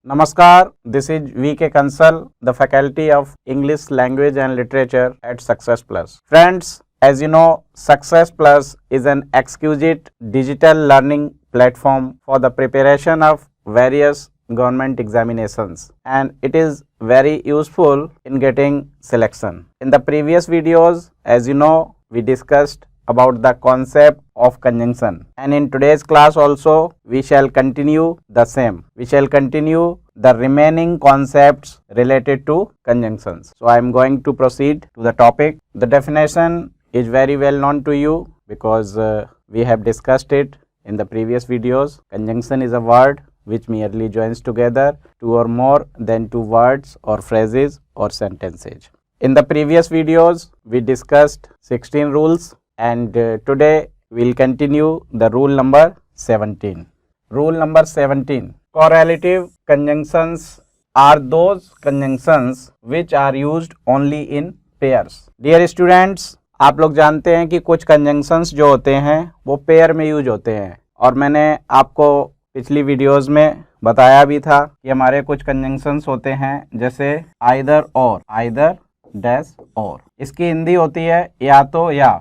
Namaskar, this is VK Kansal, the Faculty of English Language and Literature at Success Plus. Friends, as you know, Success Plus is an exquisite digital learning platform for the preparation of various government examinations, and it is very useful in getting selection. In the previous videos, as you know, we discussed about the concept of conjunction, and in today's class also we shall continue the same. We shall continue the remaining concepts related to conjunctions. So I am going to proceed to the topic. The definition is very well known to you because we have discussed it in the previous videos. Conjunction is a word which merely joins together two or more than two words or phrases or sentences. In the previous videos we discussed 16 rules, and today we will continue the rule number 17. Rule number 17. Correlative conjunctions are those conjunctions which are used only in pairs. Dear students, आप लोग जानते हैं कि कुछ conjunctions जो होते हैं वो पेयर में यूज होते हैं, और मैंने आपको पिछली वीडियोस में बताया भी था कि हमारे कुछ conjunctions होते हैं जैसे either और, either डैश और. इसकी हिंदी होती है या तो या.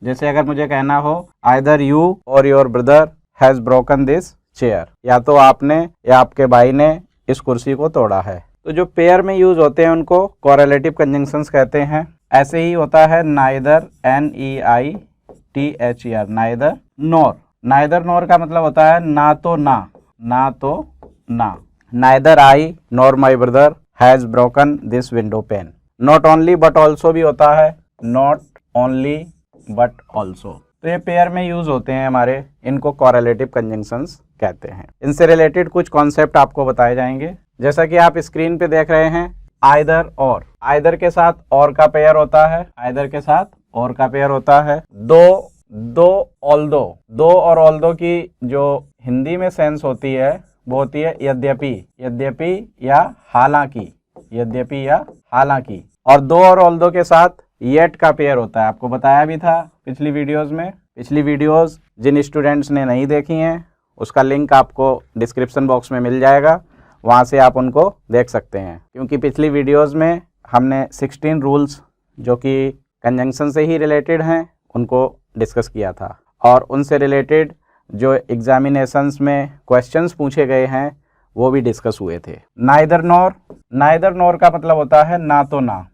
जैसे अगर मुझे कहना हो either you or your brother has broken this chair, या तो आपने या आपके भाई ने इस कुर्सी को तोड़ा है. तो जो पेयर में यूज होते हैं उनको कोरिलेटिव कंजंक्शंस कहते हैं. ऐसे ही होता है neither, NEITHER, neither nor. neither nor का मतलब होता है ना तो ना. neither I nor my brother has broken this window pane. not only but also भी होता है not only but also. तो ये पेयर में यूज होते हैं हमारे, इनको कोरिलेटिव कंजंक्शंस कहते हैं. इनसे रिलेटेड कुछ कॉन्सेप्ट आपको बताए जाएंगे. जैसा कि आप स्क्रीन पे देख रहे हैं either और. either के साथ और का पेयर होता है, either के साथ और का पेयर होता है. दो और although की जो हिंदी में सेंस होती है वो होती है यद्यपि या हालांकि. और दो और although के साथ येट का पेयर होता है. आपको बताया भी था पिछली वीडियोस जिन स्टूडेंट्स ने नहीं देखी हैं उसका लिंक आपको डिस्क्रिप्शन बॉक्स में मिल जाएगा, वहाँ से आप उनको देख सकते हैं. क्योंकि पिछली वीडियोस में हमने 16 रूल्स जो कि कंजंक्शन से ही रिलेटेड हैं उनको डिस्कस किया था, और उनसे रिलेटेड जो एग्जामिनेशंस में क्वेश्चंस पूछे गए हैं वो भी डिस्कस हुए थे. नाइदर नॉर का मतलब होता है ना तो ना.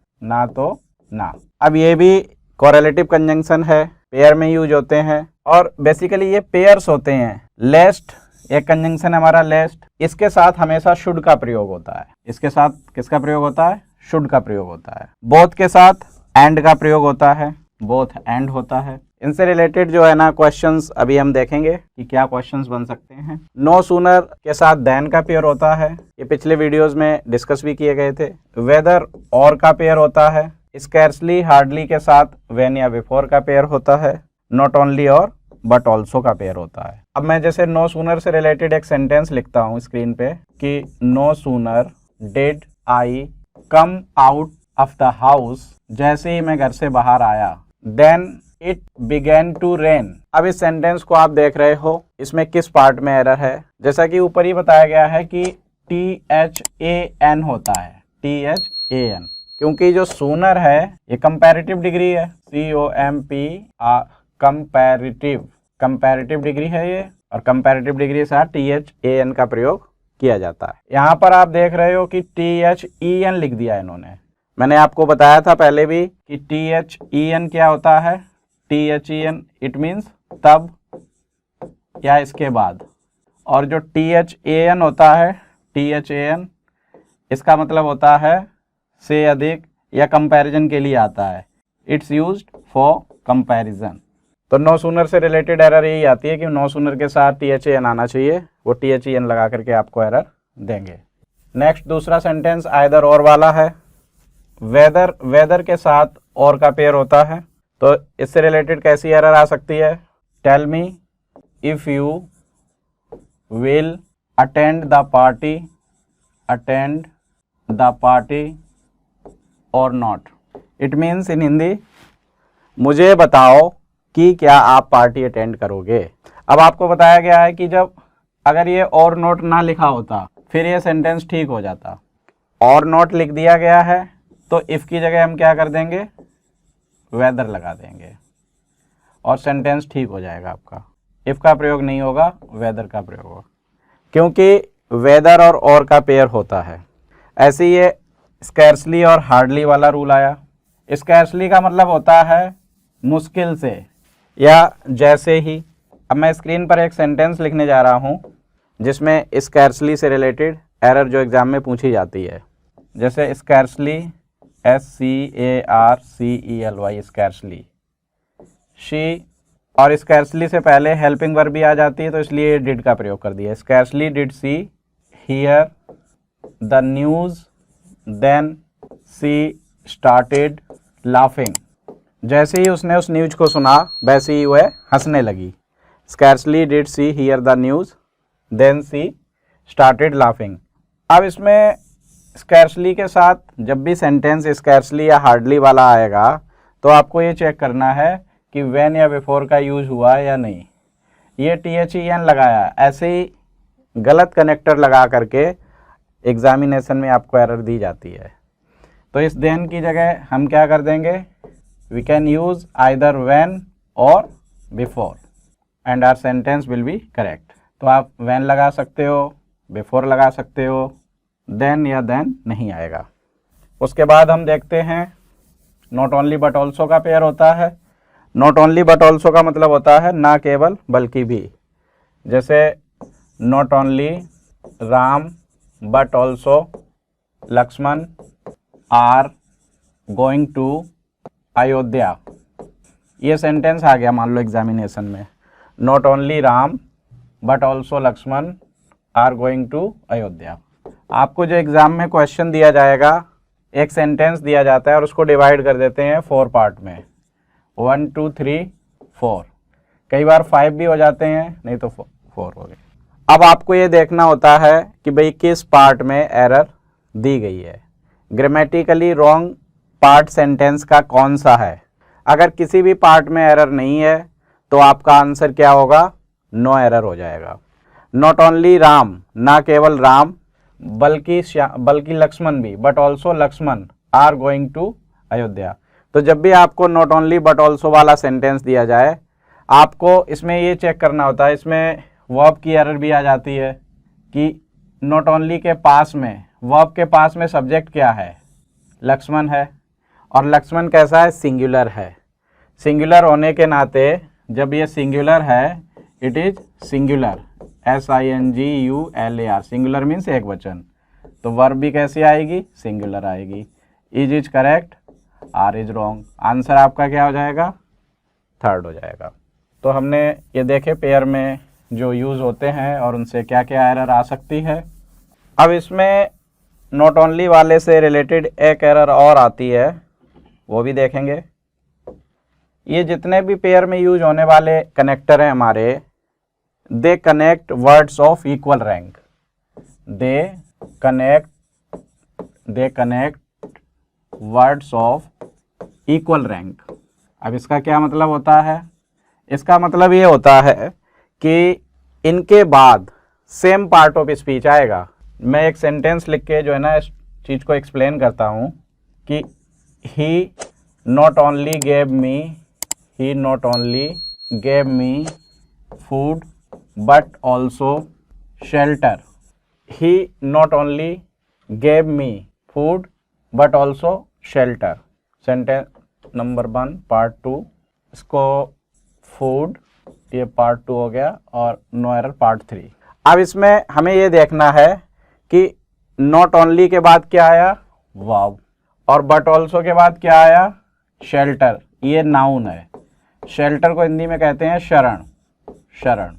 अब ये भी कोरिलेटिव कंजंक्शन है, पेयर में यूज होते हैं, और बेसिकली ये पेयर्स होते हैं. लेस्ट एक कंजंक्शन हमारा लेस्ट, इसके साथ हमेशा शुड का प्रयोग होता है. इसके साथ किसका प्रयोग होता है? शुड का प्रयोग होता है. बोथ के साथ एंड का प्रयोग होता है, बोथ एंड होता है. इनसे रिलेटेड जो है ना क्वेश्चंस अभी हम देखेंगे कि क्या क्वेश्चंस बन सकते हैं. नो सूनर के साथ देन का पेयर होता है, ये पिछले वीडियोस में डिस्कस भी किए गए थे. वेदर और का पेयर होता है. स्कैर्सली हार्डली के साथ व्हेन या बिफोर का पेयर होता है. नॉट ओनली और बट ऑल्सो का पेयर होता है. अब मैं जैसे नो सूनर से रिलेटेड एक सेंटेंस लिखता हूँ स्क्रीन पे कि no sooner did I come out of the house, जैसे ही मैं घर से बाहर आया, then it began to rain. अब इस सेंटेंस को आप देख रहे हो, इसमें किस पार्ट में एरर है? जैसा कि ऊपर ही बताया गया है कि THAN होता है, THAN, क्योंकि जो सूनर है ये कंपैरेटिव डिग्री है, COMP कंपैरेटिव डिग्री है ये, और कंपैरेटिव डिग्री के साथ THAN का प्रयोग किया जाता है. यहाँ पर आप देख रहे हो कि THEN लिख दिया इन्होंने. मैंने आपको बताया था पहले भी कि THEN क्या होता है. THEN इट मीन्स तब या इसके बाद, और जो THAN होता है, THAN इसका मतलब होता है से अधिक या कंपैरिजन के लिए आता है. It's used for comparison. तो नो सूनर से रिलेटेड एरर यही आती है कि नो सूनर के साथ THAN आना चाहिए, वो THAN लगा करके आपको एरर देंगे. नेक्स्ट दूसरा सेंटेंस आइदर और वाला है. वेदर के साथ और का पेयर होता है, तो इससे रिलेटेड कैसी एरर आ सकती है? Tell me if you will attend the party or not. It means in Hindi, मुझे बताओ कि क्या आप पार्टी अटेंड करोगे. अब आपको बताया गया है कि जब अगर ये और नोट ना लिखा होता फिर ये सेंटेंस ठीक हो जाता। और नोट लिख दिया गया है तो इफ़ की जगह हम क्या कर देंगे, वेदर लगा देंगे और सेंटेंस ठीक हो जाएगा आपका। इफ़ का प्रयोग नहीं होगा, वेदर का प्रयोग होगा, क्योंकि वेदर और का पेयर होता है। ऐसे ये स्कैर्सली और हार्डली वाला रूल आया। स्कैर्सली का मतलब होता है मुश्किल से या जैसे ही। अब मैं स्क्रीन पर एक सेंटेंस लिखने जा रहा हूँ जिसमें स्कैर्सली से रिलेटेड एरर जो एग्ज़ाम में पूछी जाती है। जैसे स्कैर्सली, SCARCELY, स्कैर्सली। शी और स्कैर्सली से पहले हेल्पिंग वर्ब भी आ जाती है, तो इसलिए डिड का प्रयोग कर दिया। Scarcely did she hear the news then she started laughing. जैसे ही उसने उस न्यूज़ को सुना वैसे ही वह हंसने लगी। Scarcely did she hear the news then she started laughing. अब इसमें स्कैर्सली के साथ जब भी सेंटेंस स्कैर्सली या हार्डली वाला आएगा तो आपको ये चेक करना है कि व्हेन या बिफोर का यूज हुआ है या नहीं। ये THEN लगाया, ऐसे ही गलत कनेक्टर लगा करके एग्जामिनेशन में आपको एरर दी जाती है। तो इस देन की जगह हम क्या कर देंगे, we can use either when or before and our sentence will be correct. तो आप व्हेन लगा सकते हो, बिफोर लगा सकते हो, देन या देन नहीं आएगा। उसके बाद हम देखते हैं नॉट ओनली बट ऑल्सो का पेयर होता है। नॉट ओनली बट ऑल्सो का मतलब होता है ना केवल बल्कि भी। जैसे not only Ram but also Lakshman are going to Ayodhya. ये सेंटेंस आ गया मान लो एग्जामिनेशन में, not only Ram but also Lakshman are going to Ayodhya. आपको जो एग्ज़ाम में क्वेश्चन दिया जाएगा, एक सेंटेंस दिया जाता है और उसको डिवाइड कर देते हैं 4 पार्ट में, 1 2 3 4, कई बार 5 भी हो जाते हैं, नहीं तो 4 हो गए। अब आपको ये देखना होता है कि भाई किस पार्ट में एरर दी गई है, ग्रामेटिकली रॉन्ग पार्ट सेंटेंस का कौन सा है। अगर किसी भी पार्ट में एरर नहीं है तो आपका आंसर क्या होगा, नो एरर हो जाएगा। नॉट ओनली राम, ना केवल राम बल्कि लक्ष्मण भी, but also Lakshman are going to Ayodhya. तो जब भी आपको नॉट ओनली बट ऑल्सो वाला सेंटेंस दिया जाए, आपको इसमें ये चेक करना होता है, इसमें वर्ब की एरर भी आ जाती है कि नॉट ओनली के पास में, वर्ब के पास में सब्जेक्ट क्या है, लक्ष्मण है, और लक्ष्मण कैसा है, सिंगुलर है। सिंगुलर होने के नाते जब ये सिंगुलर है, it is singular, SINGULAR, singular means एक वचन, तो वर्ब भी कैसी आएगी, सिंगुलर आएगी। Is correct, are is wrong. Answer आपका क्या हो जाएगा, थर्ड हो जाएगा। तो हमने ये देखे पेयर में जो यूज़ होते हैं और उनसे क्या क्या एरर आ सकती है। अब इसमें नॉट ओनली वाले से रिलेटेड एक एरर और आती है, वो भी देखेंगे। ये जितने भी पेयर में यूज होने वाले कनेक्टर हैं हमारे, they connect words of equal rank. They connect words of equal rank. अब इसका क्या मतलब होता है, इसका मतलब ये होता है कि इनके बाद सेम पार्ट ऑफ स्पीच आएगा। मैं एक सेंटेंस लिख के जो है ना इस चीज़ को एक्सप्लेन करता हूँ कि he not only gave me food but also shelter. He not only gave me food but also shelter. Sentence number 1 part 2, इसको फूड ये पार्ट 2 हो गया और नो एरर पार्ट 3। अब इसमें हमें ये देखना है कि नॉट ओनली के बाद क्या आया, वाव, और बट ऑल्सो के बाद क्या आया, शेल्टर। ये नाउन है, शेल्टर को हिंदी में कहते हैं शरण।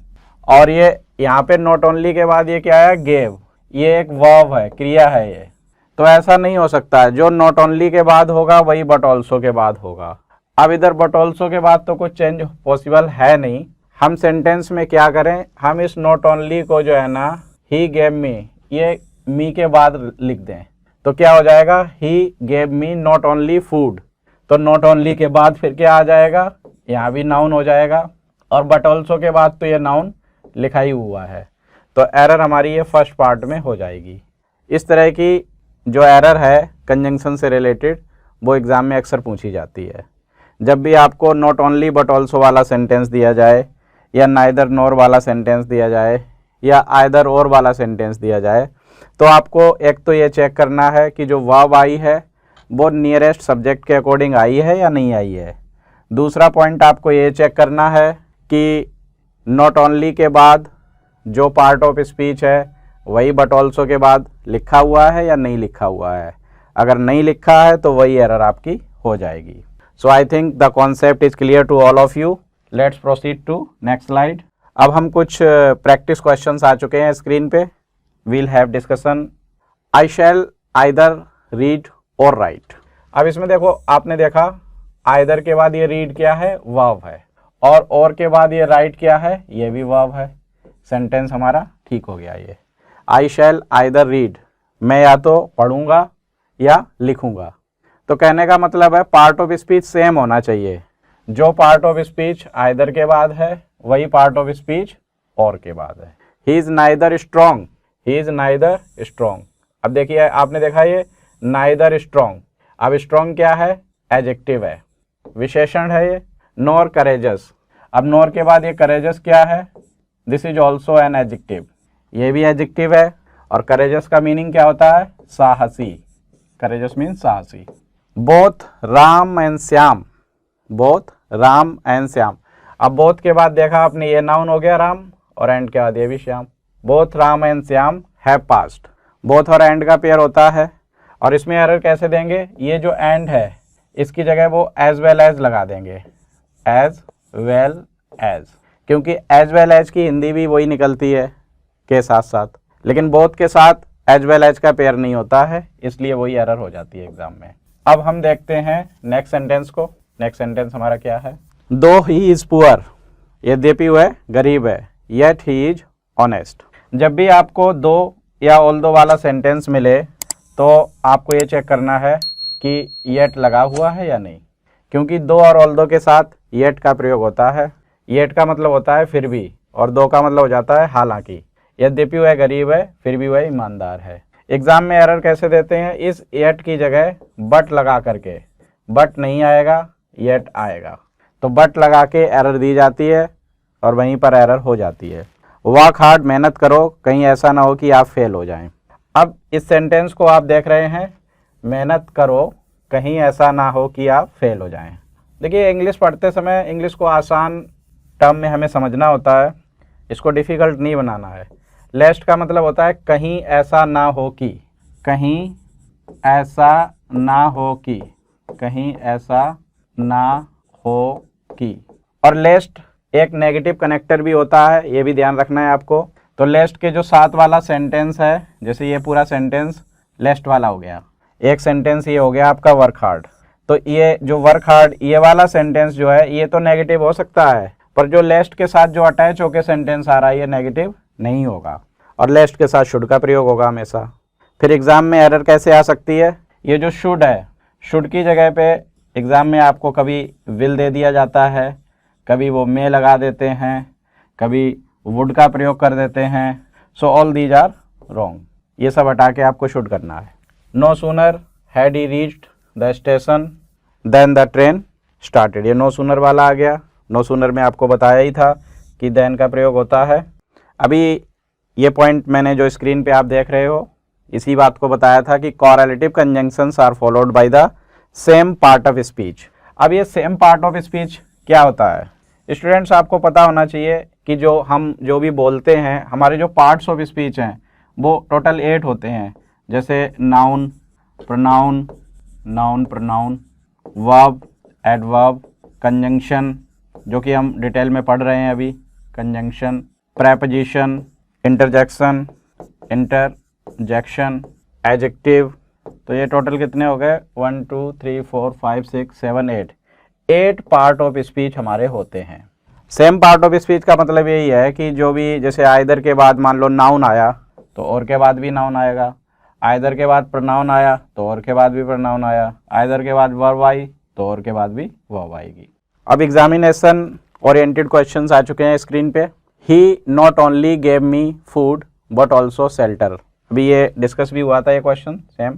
और ये यहाँ पे नॉट ओनली के बाद ये क्या है, गेव, ये एक वर्ब है, क्रिया है ये। तो ऐसा नहीं हो सकता है, जो नॉट ओनली के बाद होगा वही बट ऑल्सो के बाद होगा। अब इधर बट ऑल्सो के बाद तो कुछ चेंज पॉसिबल है नहीं। हम सेंटेंस में क्या करें, हम इस नॉट ओनली को जो है ना, ही गेव मी, ये मी के बाद लिख दें, तो क्या हो जाएगा, he gave me not only food. तो नॉट ओनली के बाद फिर क्या आ जाएगा, यहाँ भी नाउन हो जाएगा, और बट ऑल्सो के बाद तो ये नाउन लिखा ही हुआ है। तो एरर हमारी ये फर्स्ट पार्ट में हो जाएगी। इस तरह की जो एरर है कंजंक्शन से रिलेटेड वो एग्ज़ाम में अक्सर पूछी जाती है। जब भी आपको नॉट ओनली बट ऑल्सो वाला सेंटेंस दिया जाए या नाइदर नॉर वाला सेंटेंस दिया जाए या आइदर और वाला सेंटेंस दिया जाए, तो आपको एक तो ये चेक करना है कि जो वर्ब आई है वो नियरेस्ट सब्जेक्ट के अकॉर्डिंग आई है या नहीं आई है। दूसरा पॉइंट आपको ये चेक करना है कि नॉट ओनली के बाद जो पार्ट ऑफ स्पीच है वही बट ऑल्सो के बाद लिखा हुआ है या नहीं लिखा हुआ है। अगर नहीं लिखा है तो वही एरर आपकी हो जाएगी। So I think the concept is clear to all of you. Let's proceed to next slide. अब हम कुछ प्रैक्टिस क्वेश्चंस आ चुके हैं स्क्रीन पे। We'll have discussion. I shall either read और राइट। अब इसमें देखो, आपने देखा आइदर के बाद ये रीड क्या है, वर्ब है, और के बाद ये राइट क्या है, ये भी वर्ब है। सेंटेंस हमारा ठीक हो गया। ये आई शैल आइदर रीड, मैं या तो पढ़ूंगा या लिखूंगा। तो कहने का मतलब है पार्ट ऑफ स्पीच सेम होना चाहिए। जो पार्ट ऑफ स्पीच आइदर के बाद है वही पार्ट ऑफ स्पीच और के बाद है। He is neither strong, he is neither strong. अब देखिए, आपने देखा ये नाइदर स्ट्रॉन्ग। अब स्ट्रॉन्ग क्या है, एडजेक्टिव है, विशेषण है ये। नॉर करेजस, अब नॉर के बाद ये करेजस क्या है, this is also an adjective, ये भी एडजेक्टिव है। और करेजस का मीनिंग क्या होता है, साहसी। करेजस मीन्स साहसी। Both Ram and Shyam, both Ram and Shyam. अब बोथ के बाद देखा आपने, ये नाउन हो गया राम, और एंड के बाद ये भी Shyam. Both Ram and Shyam have past. Both और एंड का पेयर होता है। और इसमें एरर कैसे देंगे, ये जो एंड है इसकी जगह वो एज वेल एज लगा देंगे, एज वेल एज, क्योंकि एज वेल एज की हिंदी भी वही निकलती है के साथ साथ, लेकिन बोथ के साथ एज वेल एज का पेयर नहीं होता है, इसलिए वही एरर हो जाती है एग्जाम में। अब हम देखते हैं नेक्स्ट सेंटेंस को। नेक्स्ट सेंटेंस हमारा क्या है, दो ही इज पुअर, यद्यपि वह गरीब है, येट ही इज ऑनेस्ट। जब भी आपको दो या ऑल दो वाला सेंटेंस मिले तो आपको ये चेक करना है कि येट लगा हुआ है या नहीं, क्योंकि दो और ऑल दो के साथ येट का प्रयोग होता है। येट का मतलब होता है फिर भी, और दो का मतलब हो जाता है हालांकि। यद्यपि वह गरीब है फिर भी वह ईमानदार है। एग्जाम में एरर कैसे देते हैं, इस येट की जगह बट लगा करके। बट नहीं आएगा, येट आएगा, तो बट लगा के एरर दी जाती है और वहीं पर एरर हो जाती है। वर्क हार्ड, मेहनत करो, कहीं ऐसा ना हो कि आप फेल हो जाएं। अब इस सेंटेंस को आप देख रहे हैं, मेहनत करो, कहीं ऐसा ना हो कि आप फेल हो जाएं। देखिए, इंग्लिश पढ़ते समय इंग्लिश को आसान टर्म में हमें समझना होता है, इसको डिफ़िकल्ट नहीं बनाना है। लेस्ट का मतलब होता है कहीं ऐसा ना हो कि, कहीं ऐसा ना हो कि, कहीं ऐसा ना हो कि। और लेस्ट एक नेगेटिव कनेक्टर भी होता है, ये भी ध्यान रखना है आपको। तो लेस्ट के जो साथ वाला सेंटेंस है, जैसे ये पूरा सेंटेंस लेस्ट वाला हो गया, एक सेंटेंस ये हो गया आपका वर्क हार्ड, तो ये जो वर्क हार्ड ये वाला सेंटेंस जो है ये तो नेगेटिव हो सकता है, पर जो लेस्ट के साथ जो अटैच होकर सेंटेंस आ रहा है ये नेगेटिव नहीं होगा, और लेस्ट के साथ शुड का प्रयोग होगा हमेशा। फिर एग्जाम में एरर कैसे आ सकती है, ये जो शुड है, शुड की जगह पे एग्जाम में आपको कभी विल दे दिया जाता है, कभी वो मे लगा देते हैं, कभी वुड का प्रयोग कर देते हैं। So all these are wrong, ये सब हटा के आपको शुड करना है। No sooner had he reached the station then the train started, ये नो सूनर वाला आ गया। नो सूनर में आपको बताया ही था कि देन का प्रयोग होता है। अभी ये पॉइंट मैंने जो स्क्रीन पे आप देख रहे हो, इसी बात को बताया था कि correlative conjunctions are followed by the same part of speech. अब ये सेम पार्ट ऑफ स्पीच क्या होता है, स्टूडेंट्स आपको पता होना चाहिए कि जो भी बोलते हैं, हमारे जो पार्ट्स ऑफ स्पीच हैं वो टोटल 8 होते हैं। जैसे noun, pronoun, noun pronoun, verb, adverb, conjunction जो कि हम डिटेल में पढ़ रहे हैं अभी, conjunction, preposition, interjection, interjection, adjective. तो ये टोटल कितने हो गए, 1 2 3 4 5 6 7 8 पार्ट ऑफ स्पीच हमारे होते हैं। सेम पार्ट ऑफ स्पीच का मतलब यही है कि जो भी, जैसे आइदर के बाद मान लो नाउन आया तो और के बाद भी नाउन आएगा, आइदर के बाद प्रोनाउन आया तो और के बाद भी प्रोनाउन आया, आइदर के बाद वर्ब आई तो और के बाद भी वर्ब आएगी। अब एग्जामिनेशन ओरिएंटेड क्वेश्चंस आ चुके हैं स्क्रीन पे। He not only gave me food but also shelter. अभी ये डिस्कस भी हुआ था ये क्वेश्चन सेम।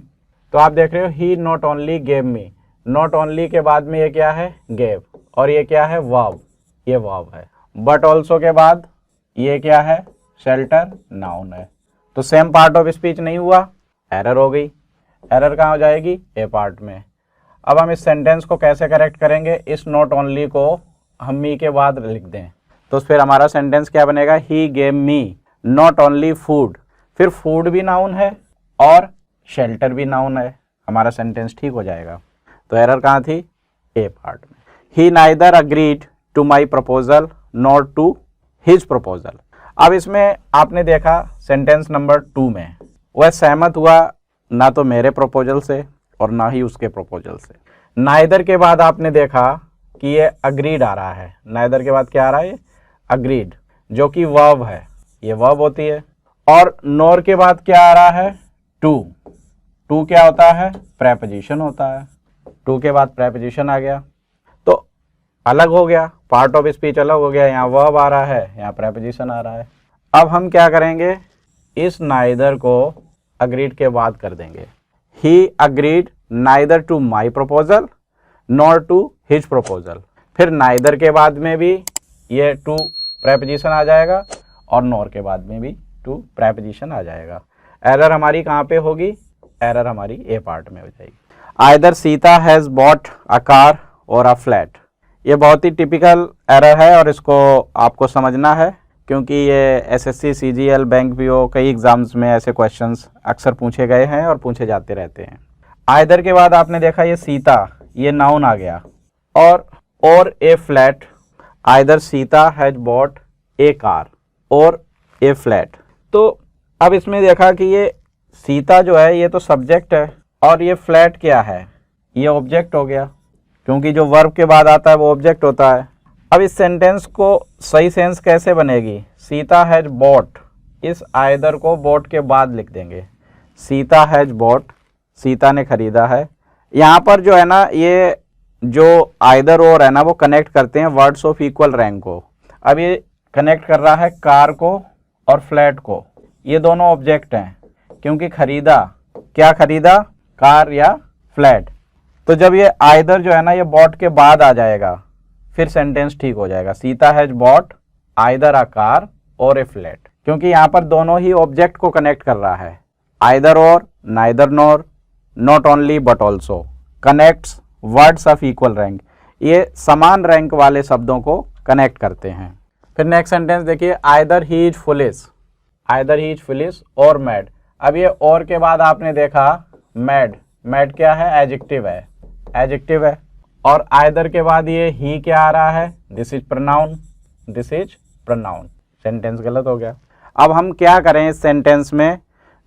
तो आप देख रहे हो he not only gave me, not only के बाद में ये क्या है गेव, और ये क्या है वर्ब, ये वर्ब है। बट ऑल्सो के बाद ये क्या है शेल्टर, नाउन है। तो सेम पार्ट ऑफ स्पीच नहीं हुआ, एरर हो गई। एरर कहाँ हो जाएगी ए पार्ट में। अब हम इस सेंटेंस को कैसे करेक्ट करेंगे, इस नॉट ओनली को हम मी के बाद लिख दें, तो फिर हमारा सेंटेंस क्या बनेगा, he gave me not only food, फिर फूड भी नाउन है और शेल्टर भी नाउन है, हमारा सेंटेंस ठीक हो जाएगा। तो एरर कहाँ थी ए पार्ट में। He neither agreed to my proposal not to his proposal. अब इसमें आपने देखा सेंटेंस नंबर 2 में वह सहमत हुआ ना तो मेरे प्रपोजल से और ना ही उसके प्रपोजल से। नाइदर के बाद आपने देखा कि ये अग्रीड आ रहा है, नाइदर के बाद क्या आ रहा है, अग्रीड, जो कि वर्ब है, ये वर्ब होती है। और नॉर के बाद क्या आ रहा है, टू। टू क्या होता है, प्रेपोजिशन होता है। टू के बाद प्रेपोजिशन आ गया तो अलग हो गया, पार्ट ऑफ स्पीच अलग हो गया। यहाँ वर्ब आ रहा है, यहाँ प्रेपोजिशन आ रहा है। अब हम क्या करेंगे, इस नाइदर को अग्रीड के बाद कर देंगे। He agreed neither to my proposal nor to his proposal. फिर नाइदर के बाद में भी ये टू प्रेपोजिशन आ जाएगा और नॉर के बाद में भी टू प्रेपोजिशन आ जाएगा। एरर हमारी कहाँ पे होगी, एरर हमारी ए पार्ट में हो जाएगी। Either Sita has bought a car और अ फ्लैट। ये बहुत ही टिपिकल एरर है और इसको आपको समझना है, क्योंकि ये एसएससी, सीजीएल, बैंक पीओ कई एग्जाम्स में ऐसे क्वेश्चंस अक्सर पूछे गए हैं और पूछे जाते रहते हैं। आइदर के बाद आपने देखा ये सीता, ये नाउन आ गया, or a flat. Either Sita has bought a car or a flat. तो अब इसमें देखा कि ये सीता जो है ये तो सब्जेक्ट है और ये फ्लैट क्या है, ये ऑब्जेक्ट हो गया, क्योंकि जो वर्ब के बाद आता है वो ऑब्जेक्ट होता है। अब इस सेंटेंस को सही सेंस कैसे बनेगी, सीता हैज बॉट, इस आइदर को बॉट के बाद लिख देंगे। सीता हैज बॉट, सीता ने खरीदा है। यहाँ पर जो है ना, ये जो आइदर और है ना वो कनेक्ट करते हैं वर्ड्स ऑफ इक्वल रैंक को। अब ये कनेक्ट कर रहा है कार को और फ्लैट को, ये दोनों ऑब्जेक्ट हैं, क्योंकि खरीदा, क्या खरीदा, कार या फ्लैट। तो जब ये आइदर जो है ना ये बॉट के बाद आ जाएगा फिर सेंटेंस ठीक हो जाएगा। Sita has bot either a car or a flat, क्योंकि यहाँ पर दोनों ही ऑब्जेक्ट को कनेक्ट कर रहा है। आइदर और, neither nor, not only but also, connects words of equal rank, ये समान रैंक वाले शब्दों को कनेक्ट करते हैं। फिर नेक्स्ट सेंटेंस देखिए, either he is foolish, either he is foolish और मैड। अब ये और के बाद आपने देखा मैड, मैड क्या है, एडजेक्टिव है, एडजेक्टिव है। और आइदर के बाद ये ही क्या आ रहा है, this is pronoun, this is pronoun. Sentence गलत हो गया। अब हम क्या करें इस सेंटेंस में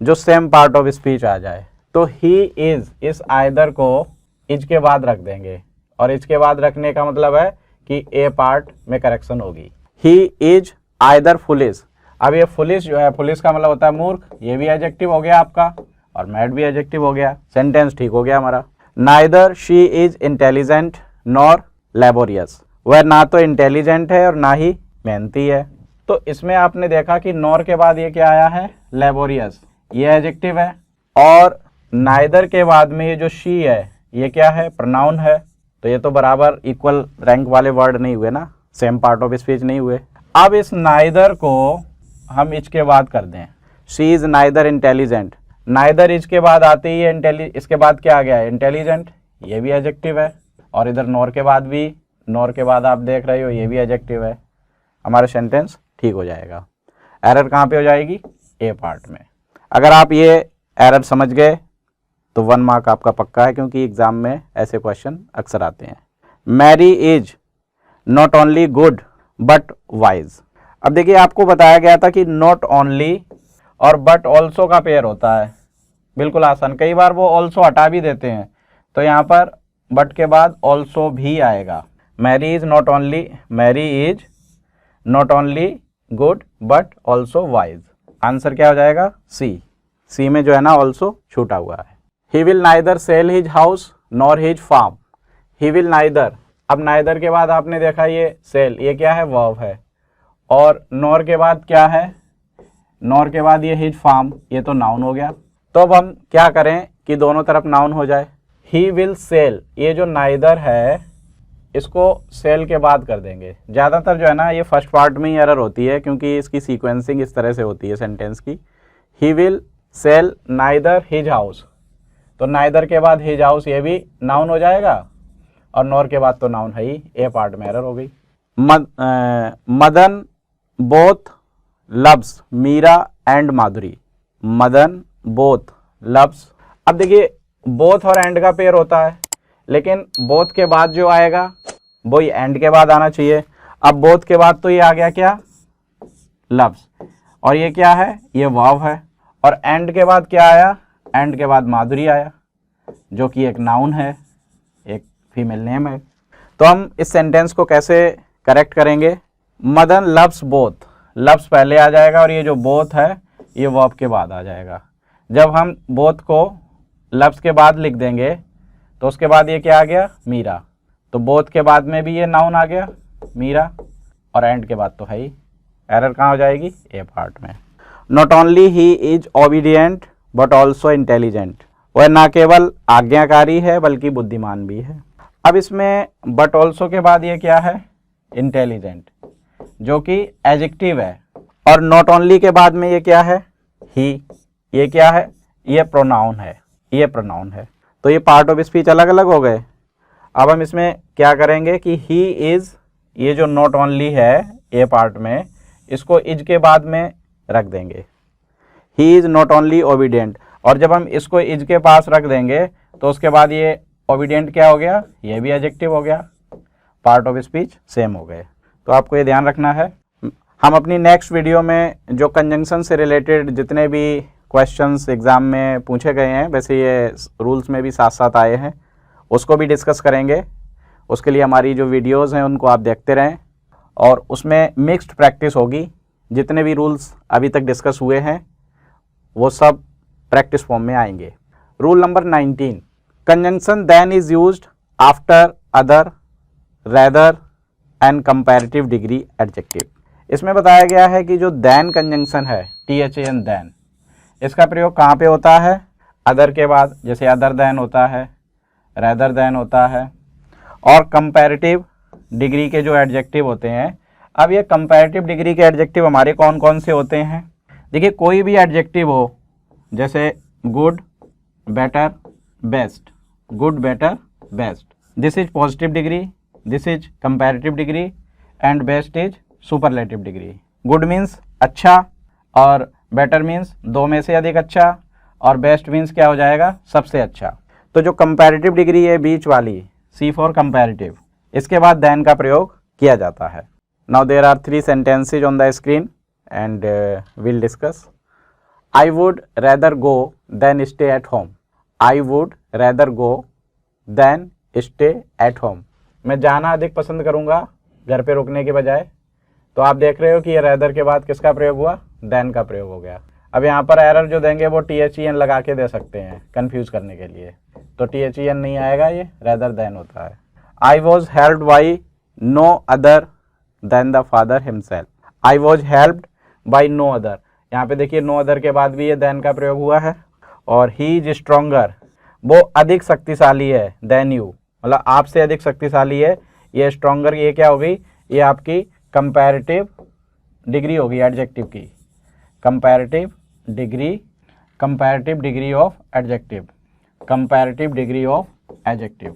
जो सेम पार्ट ऑफ स्पीच आ जाए, तो ही इज, इस आइदर को इज के बाद रख देंगे, और इज के बाद रखने का मतलब है कि ए पार्ट में करेक्शन होगी। He is either foolish. अब ये फुलिश जो है, फुलिश का मतलब होता है मूर्ख, ये भी एडजेक्टिव हो गया आपका, और मैड भी एडजेक्टिव हो गया, सेंटेंस ठीक हो गया हमारा। Neither she is intelligent nor laborious, वह ना तो इंटेलिजेंट है और ना ही मेहनती है। तो इसमें आपने देखा कि नॉर के बाद ये क्या आया है, लेबोरियस, ये एडजेक्टिव है। और नाइदर के बाद में ये जो शी है ये क्या है, प्रोनाउन है। तो ये तो बराबर इक्वल रैंक वाले वर्ड नहीं हुए ना, सेम पार्ट ऑफ स्पीच नहीं हुए। अब इस नाइदर को हम इज के बाद कर दें, she is neither intelligent, neither is के बाद आते ही इसके बाद क्या आ गया है, इंटेलिजेंट, ये भी एडजेक्टिव है। और इधर नॉर के बाद भी, नॉर के बाद आप देख रहे हो ये भी एडजेक्टिव है, हमारा सेंटेंस ठीक हो जाएगा। एरर कहाँ पे हो जाएगी, ए पार्ट में। अगर आप ये एरर समझ गए तो 1 मार्क आपका पक्का है, क्योंकि एग्जाम में ऐसे क्वेश्चन अक्सर आते हैं। Mary is not only good but wise. अब देखिए आपको बताया गया था कि नॉट ओनली और बट ऑल्सो का पेयर होता है, बिल्कुल आसान। कई बार वो ऑल्सो हटा भी देते हैं, तो यहाँ पर बट के बाद ऑल्सो भी आएगा। Mary is not only, Mary is not only good but also wise. Answer क्या हो जाएगा, सी। सी में जो है ना ऑल्सो छूटा हुआ है। He will neither sell his house nor his farm. He will neither, अब नाइदर के बाद आपने देखा ये सेल, ये क्या है, वर्ब है। और नॉर के बाद क्या है, नॉर के बाद ये हिज फार्म, ये तो नाउन हो गया। तो अब हम क्या करें कि दोनों तरफ नाउन हो जाए। ही विल सेल, ये जो नाइदर है इसको सेल के बाद कर देंगे। ज़्यादातर जो है ना ये फर्स्ट पार्ट में ही एरर होती है, क्योंकि इसकी सीक्वेंसिंग इस तरह से होती है सेंटेंस की। He will sell neither his house, तो नाइदर के बाद हिज हाउस ये भी नाउन हो जाएगा, और नॉर के बाद तो नाउन है ही, ए पार्ट में एरर हो गई। Madan both loves Meera and Madhuri, Madan both loves. अब देखिए बोथ और एंड का पेयर होता है, लेकिन बोथ के बाद जो आएगा वो ही एंड के बाद आना चाहिए। अब बोथ के बाद तो ये आ गया क्या, लव्स, और ये क्या है, ये वर्ब है। और एंड के बाद क्या आया, एंड के बाद माधुरी आया, जो कि एक नाउन है, एक फीमेल नेम है। तो हम इस सेंटेंस को कैसे करेक्ट करेंगे, मदन लव्स बोथ, लव्स पहले आ जाएगा और ये जो बोथ है ये वर्ब के बाद आ जाएगा। जब हम बोथ को लव्स के बाद लिख देंगे तो उसके बाद ये क्या आ गया, मीरा, तो बोथ के बाद में भी ये नाउन आ गया मीरा, और एंड के बाद तो है ही। एरर कहाँ हो जाएगी, ए पार्ट में। Not only he is obedient but also intelligent, वह न केवल आज्ञाकारी है बल्कि बुद्धिमान भी है। अब इसमें बट ऑल्सो के बाद ये क्या है, इंटेलिजेंट, जो कि एडजेक्टिव है, और नॉट ओनली के बाद में ये क्या है, ही, ये क्या है, ये प्रोनाउन है, ये प्रोनाउन है। तो ये पार्ट ऑफ स्पीच अलग अलग हो गए। अब हम इसमें क्या करेंगे कि ही इज़, ये जो नॉट ओनली है ए पार्ट में, इसको इज के बाद में रख देंगे, he is not only obedient, और जब हम इसको इज के पास रख देंगे तो उसके बाद ये ओबीडियंट क्या हो गया, ये भी एडजेक्टिव हो गया, पार्ट ऑफ स्पीच सेम हो गए। तो आपको ये ध्यान रखना है। हम अपनी नेक्स्ट वीडियो में जो कंजंक्शन से रिलेटेड जितने भी क्वेश्चंस एग्ज़ाम में पूछे गए हैं, वैसे ये रूल्स में भी साथ साथ आए हैं, उसको भी डिस्कस करेंगे। उसके लिए हमारी जो वीडियोस हैं उनको आप देखते रहें, और उसमें मिक्स्ड प्रैक्टिस होगी। जितने भी रूल्स अभी तक डिस्कस हुए हैं वो सब प्रैक्टिस फॉर्म में आएंगे। Rule number 19, conjunction than is used after other, rather and comparative degree adjective. इसमें बताया गया है कि जो देन कंजंक्शन है, THAN देन, इसका प्रयोग कहाँ पे होता है, अदर के बाद, जैसे अदर देन होता है, रेदर देन होता है, और कंपैरेटिव डिग्री के जो एडजेक्टिव होते हैं। अब ये कंपैरेटिव डिग्री के एडजेक्टिव हमारे कौन कौन से होते हैं, देखिए कोई भी एडजेक्टिव हो, जैसे good, better, best, good, better, best, this is positive degree, this is comparative degree, and best is superlative degree. Good means अच्छा, और बेटर मीन्स दो में से अधिक अच्छा, और बेस्ट मीन्स क्या हो जाएगा, सबसे अच्छा। तो जो कंपैरेटिव डिग्री है बीच वाली, C फॉर कंपैरेटिव, इसके बाद देन का प्रयोग किया जाता है। Now there are 3 sentences on the screen and will discuss. I would rather go than stay at home, I would rather go than stay at home, मैं जाना अधिक पसंद करूँगा घर पे रुकने के बजाय। तो आप देख रहे हो कि ये रेदर के बाद किसका प्रयोग हुआ, देन का प्रयोग हो गया। अब यहाँ पर एरर जो देंगे वो THEN लगा के दे सकते हैं कंफ्यूज करने के लिए, तो THEN नहीं आएगा, ये रेदर देन होता है। I was helped by no other than the father himself, I was helped by no other, यहाँ पे देखिए नो अदर के बाद भी ये देन का प्रयोग हुआ है। और ही इज स्ट्रोंगर, वो अधिक शक्तिशाली है, देन यू, मतलब आपसे अधिक शक्तिशाली है। ये स्ट्रोंगर, ये क्या हो गई, ये आपकी कंपैरेटिव डिग्री होगी एडजेक्टिव की, comparative degree of adjective, comparative degree of adjective.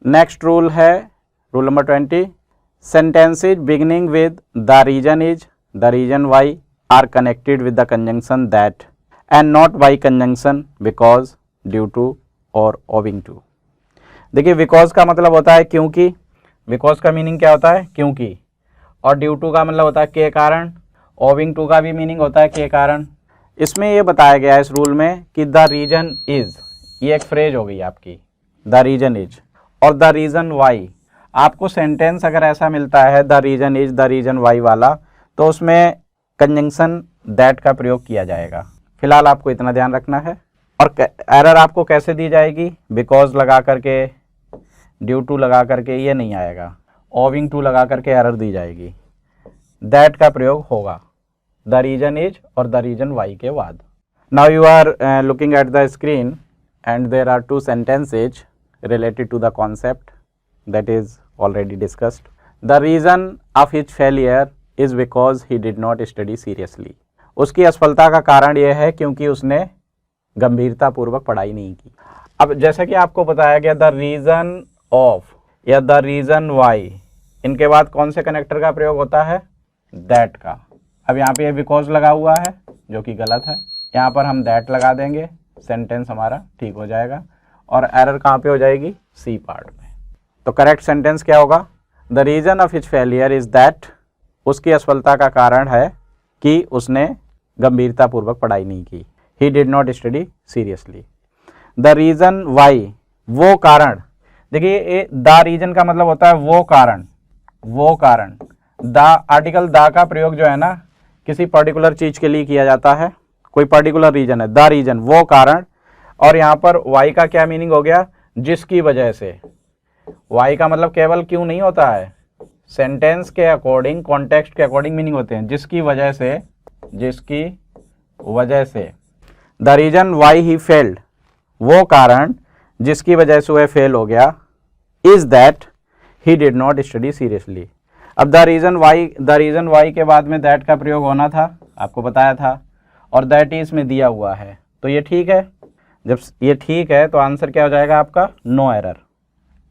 Next rule है rule number 20, sentences beginning with the reason is, the reason why are connected with the conjunction that and not by conjunction because, due to or owing to। देखिए because का मतलब होता है क्योंकि, because का meaning क्या होता है, क्योंकि, और due to का मतलब होता है के कारण, owing to का भी मीनिंग होता है के कारण। इसमें ये बताया गया है इस रूल में कि द रीजन इज, ये एक फ्रेज हो गई आपकी, द रीजन इज, और द रीजन वाई। आपको सेंटेंस अगर ऐसा मिलता है the reason is, the reason why वाला, तो उसमें कंजंक्शन दैट का प्रयोग किया जाएगा। फिलहाल आपको इतना ध्यान रखना है। और एरर आपको कैसे दी जाएगी, बिकॉज लगा करके, ड्यू टू लगा करके ये नहीं आएगा, ओविंग टू लगा करके एरर दी जाएगी। दैट का प्रयोग होगा, द रीजन इज और द रीजन वाई के बाद। Now you are looking at the screen and there are two sentences related to the concept that is already discussed. The reason of his failure is because he did not study seriously. उसकी असफलता का कारण यह है क्योंकि उसने गंभीरता पूर्वक पढ़ाई नहीं की। अब जैसा कि आपको बताया गया द रीज़न ऑफ या द रीज़न वाई, इनके बाद कौन से कनेक्टर का प्रयोग होता है, दैट का। अब यहाँ पे बिकॉज लगा हुआ है जो कि गलत है, यहाँ पर हम दैट लगा देंगे, सेंटेंस हमारा ठीक हो जाएगा। और एरर कहाँ पे हो जाएगी, सी पार्ट में। तो करेक्ट सेंटेंस क्या होगा, the reason of his failure is that, उसकी असफलता का कारण है कि उसने गंभीरतापूर्वक पढ़ाई नहीं की, he did not study seriously. The reason why, वो कारण, देखिए द रीजन का मतलब होता है वो कारण, वो कारण। द आर्टिकल द का प्रयोग जो है ना किसी पर्टिकुलर चीज के लिए किया जाता है, कोई पर्टिकुलर रीजन है, द रीजन वो कारण। और यहाँ पर वाई का क्या मीनिंग हो गया, जिसकी वजह से। वाई का मतलब केवल क्यों नहीं होता है, सेंटेंस के अकॉर्डिंग, कॉन्टेक्स्ट के अकॉर्डिंग मीनिंग होते हैं, जिसकी वजह से, जिसकी वजह से। The reason why he failed, वो कारण जिसकी वजह से वह फेल हो गया, is that he did not study seriously. अब द रीजन वाई के बाद में दैट का प्रयोग होना था, आपको बताया था, और दैट इज में दिया हुआ है, तो ये ठीक है। जब ये ठीक है तो आंसर क्या हो जाएगा आपका, no error,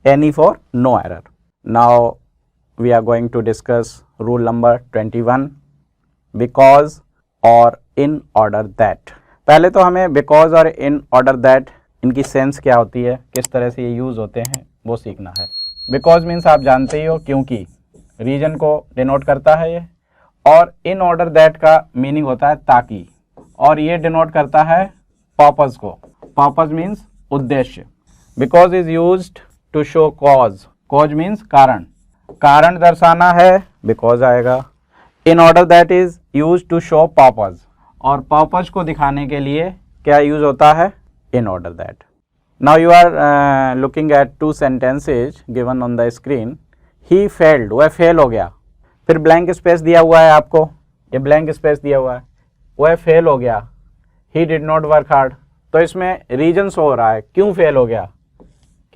any for no error. Now we are going to discuss rule number 21, because और इन ऑर्डर दैट। पहले तो हमें बिकॉज और इन ऑर्डर दैट, इनकी सेंस क्या होती है, किस तरह से ये यूज़ होते हैं, वो सीखना है। बिकॉज मीन्स आप जानते ही हो, क्योंकि रीजन को डिनोट करता है ये, और इन ऑर्डर दैट का मीनिंग होता है ताकि, और ये डिनोट करता है पर्पस को। पर्पस मीन्स उद्देश्य। Because is used to show cause, cause means कारण, कारण दर्शाना है, बिकॉज आएगा। In order that is use to show purpose, और पर्पस को दिखाने के लिए क्या यूज होता है, in order that. Now you are looking at two sentences given on the screen. He failed, वह फेल हो गया, फिर ब्लैंक स्पेस दिया हुआ है आपको, ये ब्लैंक स्पेस दिया हुआ है, वह फेल हो गया। ही डिड नॉट वर्क हार्ड, तो इसमें रीजन शो हो रहा है क्यों फेल हो गया,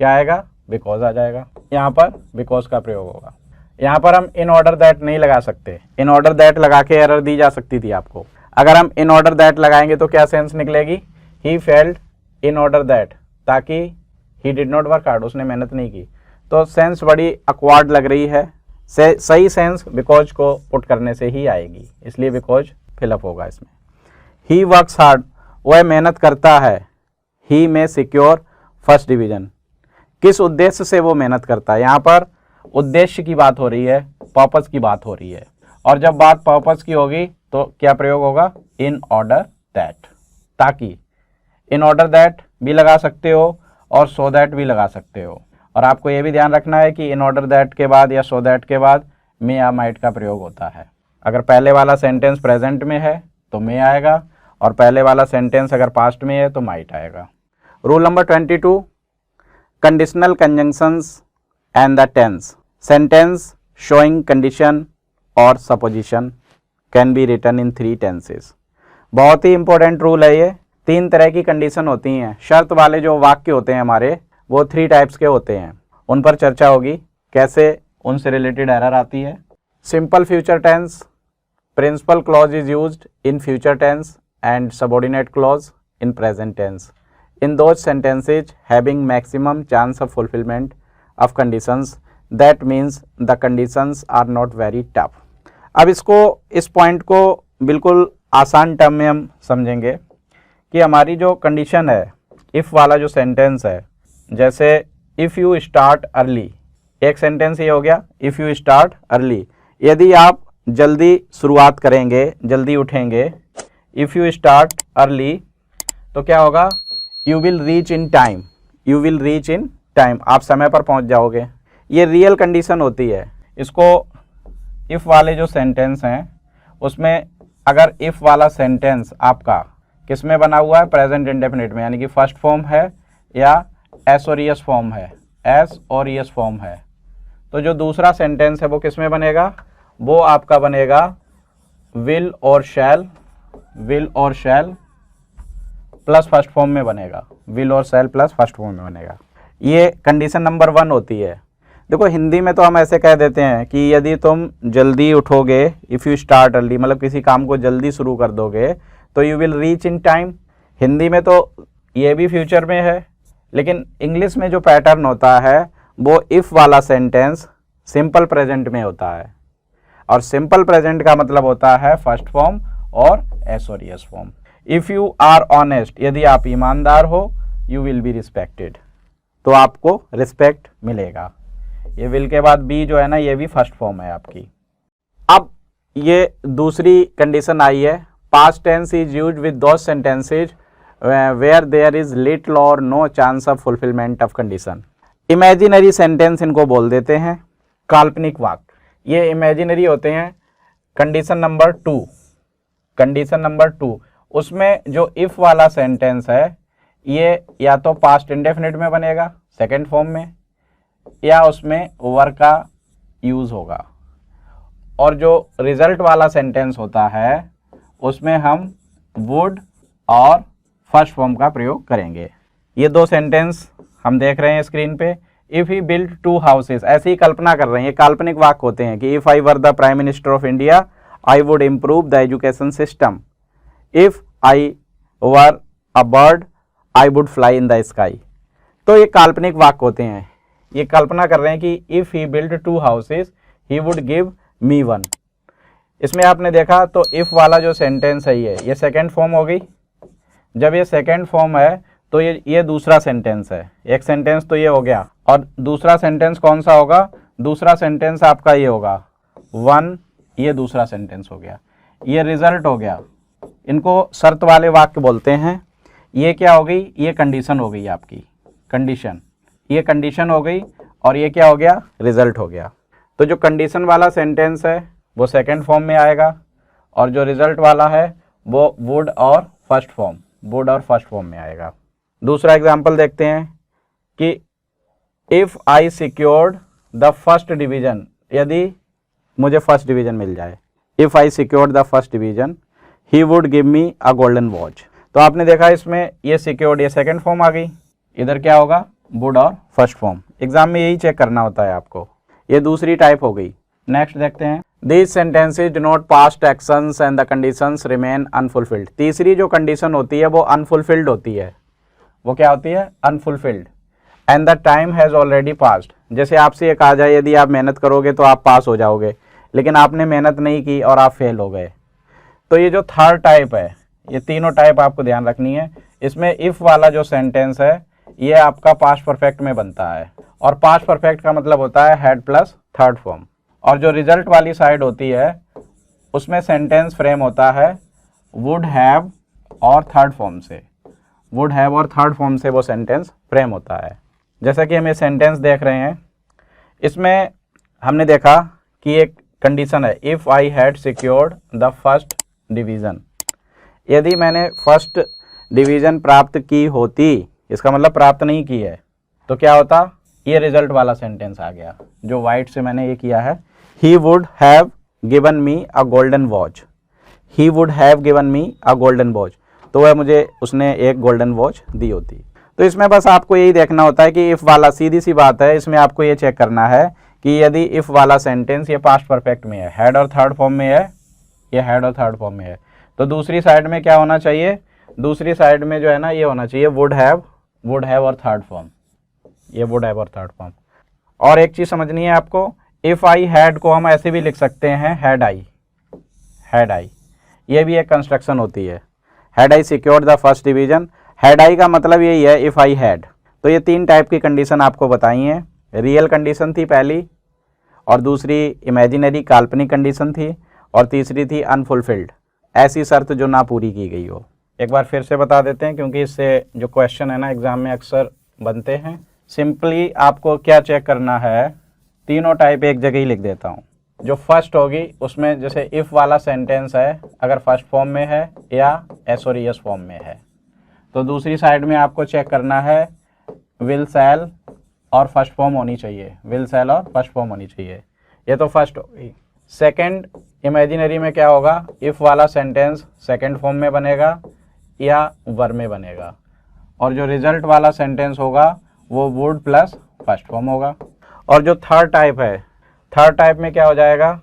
क्या आएगा, बिकॉज आ जाएगा। यहाँ पर बिकॉज का प्रयोग होगा। यहाँ पर हम इन ऑर्डर दैट नहीं लगा सकते, इन ऑर्डर दैट लगा के एरर दी जा सकती थी आपको। अगर हम इन ऑर्डर दैट लगाएंगे तो क्या सेंस निकलेगी, he failed in order that, ताकि ही डिड नॉट वर्क हार्ड, उसने मेहनत नहीं की। तो सेंस बड़ी अक्वार्ड लग रही है, सही सेंस बिकॉज को पुट करने से ही आएगी, इसलिए बिकॉज फिलअप होगा इसमें। ही वर्क्स हार्ड, वह मेहनत करता है, ही में सिक्योर फर्स्ट डिवीजन, किस उद्देश्य से वो मेहनत करता है, यहाँ पर उद्देश्य की बात हो रही है, पर्पस की बात हो रही है। और जब बात पर्पस की होगी तो क्या प्रयोग होगा, इन ऑर्डर दैट, ताकि। इन ऑर्डर दैट भी लगा सकते हो और सो दैट भी लगा सकते हो। और आपको ये भी ध्यान रखना है कि इन ऑर्डर दैट के बाद या सो दैट के बाद मे या माइट का प्रयोग होता है। अगर पहले वाला सेंटेंस प्रेजेंट में है तो मे आएगा, और पहले वाला सेंटेंस अगर पास्ट में है तो माइट आएगा। Rule number 22, conditional conjunctions and the tense. Sentence showing condition or supposition can be written in 3 tenses. बहुत ही इंपॉर्टेंट रूल है ये। 3 तरह की कंडीशन होती हैं, शर्त वाले जो वाक्य होते हैं हमारे, वो 3 टाइप्स के होते हैं, उन पर चर्चा होगी, कैसे उनसे रिलेटेड एरर आती है। Simple future tense, principal clause is used in future tense and subordinate clause in present tense. In those sentences having maximum chance of fulfillment of conditions, that means the conditions are not very tough. अब इस point को बिल्कुल आसान term में हम समझेंगे कि हमारी जो कंडीशन है, इफ़ वाला जो सेंटेंस है, जैसे इफ़ यू स्टार्ट अर्ली, एक सेंटेंस ये हो गया, इफ़ यू स्टार्ट अर्ली, यदि आप जल्दी शुरुआत करेंगे, जल्दी उठेंगे, इफ़ यू स्टार्ट अर्ली, तो क्या होगा, you will reach in time, you will reach in time, आप समय पर पहुंच जाओगे। ये रियल कंडीशन होती है। इसको इफ़ वाले जो सेंटेंस हैं उसमें अगर इफ़ वाला सेंटेंस आपका किस में बना हुआ है, प्रेजेंट इंडेफिनिट में, यानी कि फर्स्ट फॉर्म है या एस और ईएस फॉर्म है, एस और ईएस फॉर्म है, तो जो दूसरा सेंटेंस है वो किस में बनेगा, वो आपका बनेगा विल और शैल प्लस फर्स्ट फॉर्म में बनेगा, विल और शैल प्लस फर्स्ट फॉर्म में बनेगा। ये कंडीशन नंबर 1 होती है। देखो हिंदी में तो हम ऐसे कह देते हैं कि यदि तुम जल्दी उठोगे, इफ़ यू स्टार्ट अर्ली, मतलब किसी काम को जल्दी शुरू कर दोगे तो you will reach in time. Hindi में तो ये भी फ्यूचर में है, लेकिन इंग्लिश में जो पैटर्न होता है वो इफ़ वाला सेंटेंस सिंपल प्रेजेंट में होता है, और सिंपल प्रेजेंट का मतलब होता है फर्स्ट फॉर्म और एस और es form. If you are honest, यदि आप ईमानदार हो, यू विल बी रिस्पेक्टेड, तो आपको रिस्पेक्ट मिलेगा। ये विल के बाद बी जो है ना, ये भी फर्स्ट फॉर्म है आपकी। अब ये दूसरी कंडीशन आई है, past tense is used with those sentences where there is little or no chance of fulfilment of condition. Imaginary sentence इनको बोल देते हैं, काल्पनिक वाक्य। ये इमेजिनरी होते हैं। कंडीशन नंबर 2, उसमें जो इफ़ वाला सेंटेंस है ये या तो पास्ट इंडेफिनिट में बनेगा सेकंड फॉर्म में, या उसमें वर का यूज़ होगा, और जो रिजल्ट वाला सेंटेंस होता है उसमें हम वुड और फर्स्ट फॉर्म का प्रयोग करेंगे। ये 2 सेंटेंस हम देख रहे हैं स्क्रीन पे। इफ़ ही बिल्ड 2 हाउसेस, ऐसी ही कल्पना कर रहे हैं, ये काल्पनिक वाक्य होते हैं कि if I were the prime minister of India I would improve the education system. If I were a bird I would fly in the sky. तो ये काल्पनिक वाक्य होते हैं, ये कल्पना कर रहे हैं कि if he build 2 houses he would give me 1। इसमें आपने देखा तो इफ़ वाला जो सेंटेंस है ये सेकेंड फॉर्म हो गई। जब ये सेकेंड फॉर्म है तो ये दूसरा सेंटेंस है। एक सेंटेंस तो ये हो गया, और दूसरा सेंटेंस कौन सा होगा? दूसरा सेंटेंस आपका ये होगा 1, ये दूसरा सेंटेंस हो गया, ये रिजल्ट हो गया। इनको शर्त वाले वाक्य बोलते हैं। ये क्या हो गई? ये कंडीशन हो गई आपकी, कंडीशन। ये कंडीशन हो गई, और ये क्या हो गया? रिजल्ट हो गया। तो जो कंडीशन वाला सेंटेंस है वो सेकंड फॉर्म में आएगा, और जो रिजल्ट वाला है वो वुड और फर्स्ट फॉर्म में आएगा। दूसरा एग्जाम्पल देखते हैं कि if I secured the first division, यदि मुझे फर्स्ट डिवीज़न मिल जाए, if I secured the first division he would give me a golden watch. तो आपने देखा इसमें ये सिक्योर्ड, ये सेकंड फॉर्म आ गई, इधर क्या होगा? वुड और फर्स्ट फॉर्म। एग्जाम में यही चेक करना होता है आपको। ये दूसरी टाइप हो गई। नेक्स्ट देखते हैं, these sentences denote past actions and the conditions remain unfulfilled. तीसरी जो कंडीशन होती है वो अनफुलफिल्ड होती है। वो क्या होती है? Unfulfilled. And the time has already passed. जैसे आपसे ये कहा जाए यदि आप मेहनत करोगे तो आप पास हो जाओगे, लेकिन आपने मेहनत नहीं की और आप फेल हो गए। तो ये जो थर्ड टाइप है, ये तीनों टाइप आपको ध्यान रखनी है। इसमें इफ़ वाला जो सेंटेंस है ये आपका पास्ट परफेक्ट में बनता है, और पास्ट परफेक्ट का मतलब होता है हैड प्लस थर्ड फॉर्म। और जो रिजल्ट वाली साइड होती है उसमें सेंटेंस फ्रेम होता है वुड हैव और थर्ड फॉर्म से। वुड हैव और थर्ड फॉर्म से वो सेंटेंस फ्रेम होता है। जैसा कि हम ये सेंटेंस देख रहे हैं, इसमें हमने देखा कि एक कंडीशन है, if I had secured the first division. यदि मैंने फर्स्ट डिवीज़न प्राप्त की होती, इसका मतलब प्राप्त नहीं की है, तो क्या होता? ये रिजल्ट वाला सेंटेंस आ गया जो वाइट से मैंने ये किया है। He would have given me a golden watch. He would have given me a golden watch, तो वह मुझे उसने एक गोल्डन वॉच दी होती। तो इसमें बस आपको यही देखना होता है कि इफ़ वाला, सीधी सी बात है, इसमें आपको ये चेक करना है कि यदि इफ़ वाला सेंटेंस ये पास्ट परफेक्ट में है, हेड और थर्ड फॉर्म में है, ये हेड और थर्ड फॉर्म में है, तो दूसरी साइड में क्या होना चाहिए? दूसरी साइड में जो है ना ये होना चाहिए वुड हैव और थर्ड फॉर्म। ये वुड हैव और थर्ड फॉर्म। और एक चीज़ समझनी है आपको, इफ़ आई हैड को हम ऐसे भी लिख सकते हैं हैड आई। ये भी एक कंस्ट्रक्शन होती है। Had I secured the first division, had I का मतलब यही है इफ़ आई हैड। तो ये 3 टाइप की कंडीशन आपको बताई हैं। रियल कंडीशन थी पहली, और दूसरी इमेजिनरी काल्पनिक कंडीशन थी, और तीसरी थी अनफुलफिल्ड, ऐसी शर्त जो ना पूरी की गई हो। एक बार फिर से बता देते हैं, क्योंकि इससे जो क्वेश्चन है ना एग्जाम में अक्सर बनते हैं। सिंपली आपको क्या चेक करना है, तीनों टाइप एक जगह ही लिख देता हूँ। जो फर्स्ट होगी उसमें जैसे इफ़ वाला सेंटेंस है, अगर फर्स्ट फॉर्म में है या एस और यस फॉर्म में है, तो दूसरी साइड में आपको चेक करना है विल सेल और फर्स्ट फॉर्म होनी चाहिए। विल सेल और फर्स्ट फॉर्म होनी चाहिए। ये तो फर्स्ट होगी। सेकंड इमेजिनरी में क्या होगा, इफ वाला सेंटेंस सेकंड फॉर्म में बनेगा या वर में बनेगा, और जो रिजल्ट वाला सेंटेंस होगा वो वुड प्लस फर्स्ट फॉर्म होगा। और जो थर्ड टाइप है, थर्ड टाइप में क्या हो जाएगा,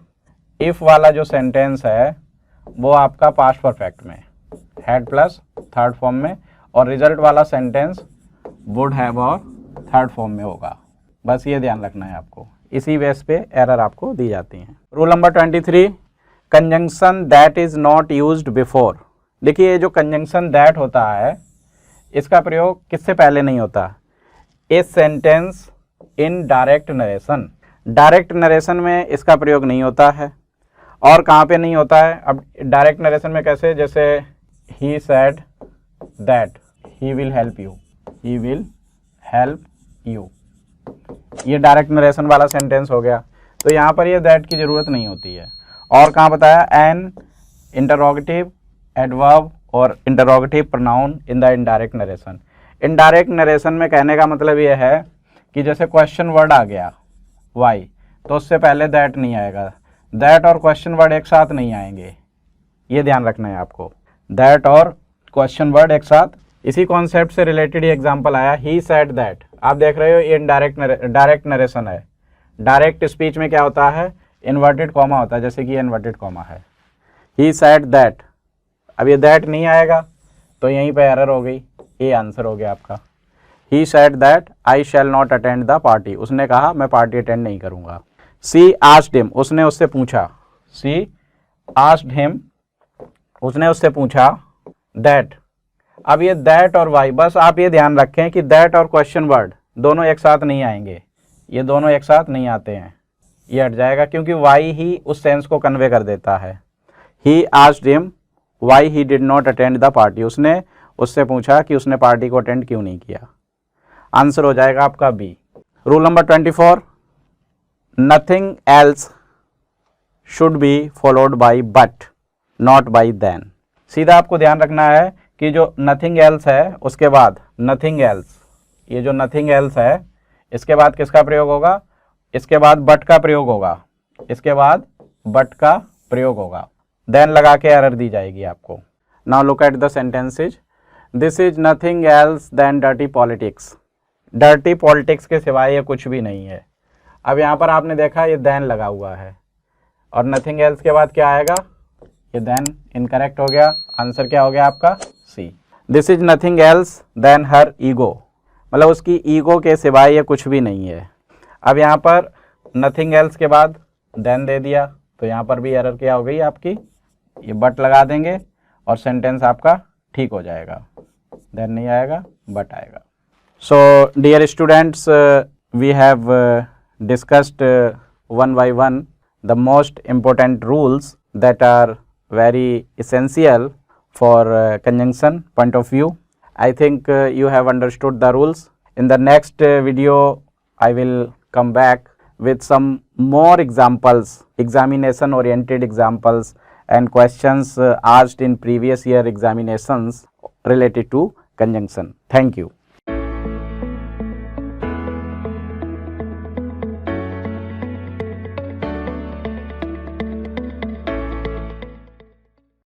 इफ वाला जो सेंटेंस है वो आपका पास्ट परफेक्ट में हैड प्लस थर्ड फॉर्म में, और रिजल्ट वाला सेंटेंस वुड हैव और थर्ड फॉर्म में होगा। बस ये ध्यान रखना है आपको, इसी बेस पे एरर आपको दी जाती हैं। Rule number 23, conjunction that is not used before. देखिए, ये जो कंजंक्शन दैट होता है इसका प्रयोग किससे पहले नहीं होता, a sentence in direct narration. Direct narration में इसका प्रयोग नहीं होता है। और कहाँ पे नहीं होता है, अब डायरेक्ट नरेशन में कैसे, जैसे he said that he will help you, he will help you, ये डायरेक्ट नरेशन वाला सेंटेंस हो गया, तो यहाँ पर ये दैट की ज़रूरत नहीं होती है। और कहाँ बताया, एन इंटरोगेटिव एडवर्ब और interrogative pronoun in the indirect narration. Indirect narration में कहने का मतलब ये है कि जैसे क्वेश्चन वर्ड आ गया वाई, तो उससे पहले दैट नहीं आएगा, दैट और क्वेश्चन वर्ड एक साथ नहीं आएंगे, ये ध्यान रखना है आपको, दैट और क्वेश्चन वर्ड एक साथ। इसी कॉन्सेप्ट से रिलेटेड ये एग्जांपल आया, ही सेड दैट। आप देख रहे हो ये डायरेक्ट नरेशन है। डायरेक्ट स्पीच में क्या होता है, इन्वर्टेड कॉमा होता है, जैसे कि इन्वर्टेड कॉमा है, ही सेड दैट। अब ये दैट नहीं आएगा तो यहीं पे एरर हो गई, ये आंसर हो गया आपका। He said that I shall not attend the party, उसने कहा मैं पार्टी अटेंड नहीं करूंगा। सी आस्क्ड हिम, उसने उससे पूछा, सी आस्क्ड हिम, उसने उससे पूछा दैट। अब ये दैट और वाई, बस आप ये ध्यान रखें कि दैट और क्वेश्चन वर्ड दोनों एक साथ नहीं आएंगे, ये दोनों एक साथ नहीं आते हैं, ये हट जाएगा, क्योंकि वाई ही उस सेंस को कन्वे कर देता है। He asked him why he did not attend the party, उसने उससे पूछा कि उसने पार्टी को अटेंड क्यों नहीं किया। आंसर हो जाएगा आपका B. Rule number 24, nothing else should be followed by but not by than. सीधा आपको ध्यान रखना है कि जो नथिंग एल्स है उसके बाद नथिंग एल्स, ये जो नथिंग एल्स है इसके बाद किसका प्रयोग होगा, इसके बाद बट का प्रयोग होगा, इसके बाद बट का प्रयोग होगा, देन लगा के एरर दी जाएगी आपको। Now look at the sentences, this is nothing else than dirty politics. Dirty politics के सिवाय ये कुछ भी नहीं है। अब यहाँ पर आपने देखा ये देन लगा हुआ है, और नथिंग एल्स के बाद क्या आएगा, ये देन इनकरेक्ट हो गया, आंसर क्या हो गया आपका see. This is nothing else than her ego, मतलब उसकी ईगो के सिवाय ये कुछ भी नहीं है। अब यहाँ पर नथिंग एल्स के बाद देन दे दिया, तो यहाँ पर भी एरर क्या हो गई आपकी, ये बट लगा देंगे और सेंटेंस आपका ठीक हो जाएगा, देन नहीं आएगा बट आएगा। So dear students, we have discussed one by one the most important rules that are very essential for conjunction point of view. I think you have understood the rules. In the next video I will come back with some more examples, examination oriented examples and questions asked in previous year examinations related to conjunction. Thank you.